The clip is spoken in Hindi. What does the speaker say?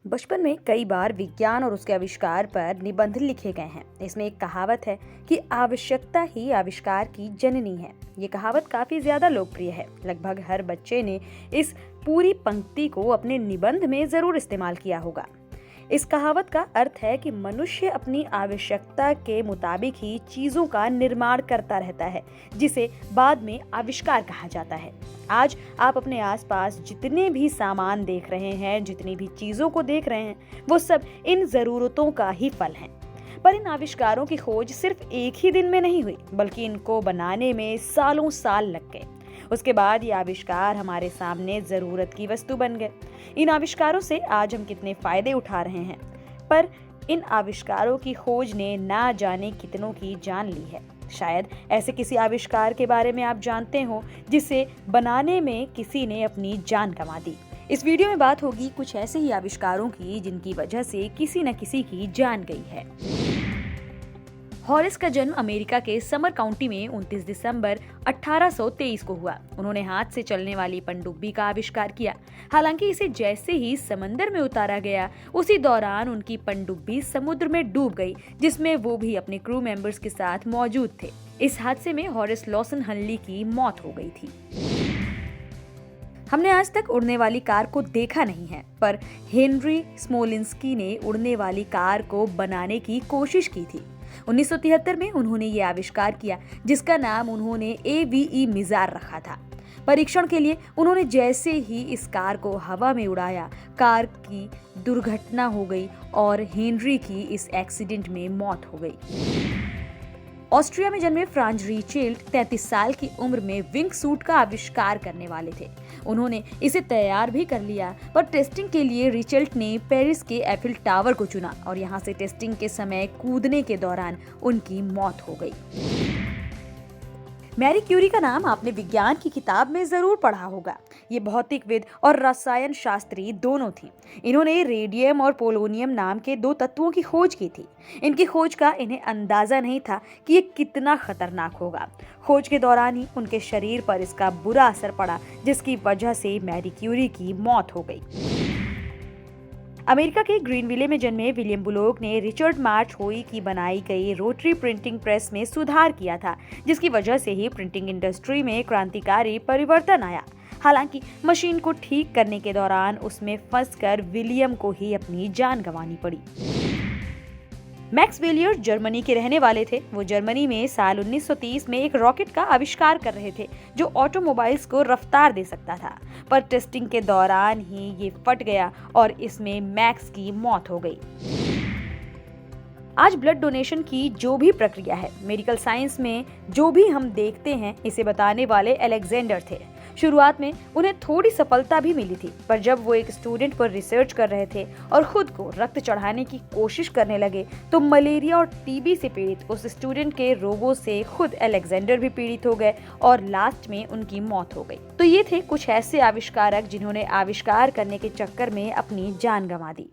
बचपन में कई बार विज्ञान और उसके आविष्कार पर निबंध लिखे गए हैं। इसमें एक कहावत है कि आवश्यकता ही आविष्कार की जननी है। ये कहावत काफी ज्यादा लोकप्रिय है। लगभग हर बच्चे ने इस पूरी पंक्ति को अपने निबंध में जरूर इस्तेमाल किया होगा। इस कहावत का अर्थ है कि मनुष्य अपनी आवश्यकता के मुताबिक ही चीजों का निर्माण करता रहता है, जिसे बाद में आविष्कार कहा जाता है। आज आप अपने आसपास जितने भी सामान देख रहे हैं, जितनी भी चीजों को देख रहे हैं, वो सब इन जरूरतों का ही फल हैं। पर इन आविष्कारों की खोज सिर्फ एक ही दिन में नहीं हुई, बल्कि इनको बनाने में सालों साल लग गए। उसके बाद ये आविष्कार हमारे सामने जरूरत की वस्तु बन गए। इन आविष्कारों से आज हम कितने फायदे उठा रहे हैं, पर इन आविष्कारों की खोज ने ना जाने कितनों की जान ली है। शायद ऐसे किसी आविष्कार के बारे में आप जानते हो जिसे बनाने में किसी ने अपनी जान गंवा दी। इस वीडियो में बात होगी कुछ ऐसे ही आविष्कारों की जिनकी वजह से किसी न किसी की जान गई है। हॉरिस का जन्म अमेरिका के समर काउंटी में 29 दिसंबर 1823 को हुआ। उन्होंने हाथ से चलने वाली पनडुब्बी का आविष्कार किया। हालांकि इसे जैसे ही समंदर में उतारा गया, उसी दौरान उनकी पनडुब्बी समुद्र में डूब गई, जिसमें वो भी अपने क्रू मेंबर्स के साथ मौजूद थे। इस हादसे में हॉरिस लॉसन हनली की मौत हो गई थी। हमने आज तक उड़ने वाली कार को देखा नहीं है, पर हेनरी स्मोलिंस्की ने उड़ने वाली कार को बनाने की कोशिश की थी। 1973 में उन्होंने ये आविष्कार किया, जिसका नाम उन्होंने AVE मिजार रखा था। परीक्षण के लिए उन्होंने जैसे ही इस कार को हवा में उड़ाया, कार की दुर्घटना हो गई और हेनरी की इस एक्सीडेंट में मौत हो गई। ऑस्ट्रिया में जन्मे फ्रांज रिचेल्ड 33 साल की उम्र में विंग सूट का आविष्कार करने वाले थे। उन्होंने इसे तैयार भी कर लिया, पर टेस्टिंग के लिए रिचेल्ड ने पेरिस के एफिल टावर को चुना और यहाँ से टेस्टिंग के समय कूदने के दौरान उनकी मौत हो गई। मैरी क्यूरी का नाम आपने विज्ञान की किताब में जरूर पढ़ा होगा। ये भौतिकविद और रसायन शास्त्री दोनों थी। इन्होंने रेडियम और पोलोनियम नाम के दो तत्वों की खोज की थी। इनकी खोज का इन्हें अंदाजा नहीं था कि ये कितना खतरनाक होगा। खोज के दौरान ही उनके शरीर पर इसका बुरा असर पड़ा, जिसकी वजह से मैरी क्यूरी की मौत हो गई। अमेरिका के ग्रीनविले में जन्मे विलियम बुलोक ने रिचर्ड मार्च होई की बनाई गई रोटरी प्रिंटिंग प्रेस में सुधार किया था, जिसकी वजह से ही प्रिंटिंग इंडस्ट्री में क्रांतिकारी परिवर्तन आया। हालांकि मशीन को ठीक करने के दौरान उसमें फंसकर विलियम को ही अपनी जान गंवानी पड़ी। मैक्स वेलियर जर्मनी के रहने वाले थे। वो जर्मनी में साल 1930 में एक रॉकेट का आविष्कार कर रहे थे जो ऑटोमोबाइल्स को रफ्तार दे सकता था, पर टेस्टिंग के दौरान ही ये फट गया और इसमें मैक्स की मौत हो गई। आज ब्लड डोनेशन की जो भी प्रक्रिया है, मेडिकल साइंस में जो भी हम देखते हैं, इसे बताने वाले अलेक्जेंडर थे। शुरुआत में उन्हें थोड़ी सफलता भी मिली थी, पर जब वो एक स्टूडेंट पर रिसर्च कर रहे थे और खुद को रक्त चढ़ाने की कोशिश करने लगे, तो मलेरिया और टीबी से पीड़ित उस स्टूडेंट के रोगों से खुद अलेक्जेंडर भी पीड़ित हो गए और लास्ट में उनकी मौत हो गई। तो ये थे कुछ ऐसे आविष्कारक जिन्होंने आविष्कार करने के चक्कर में अपनी जान गंवा दी।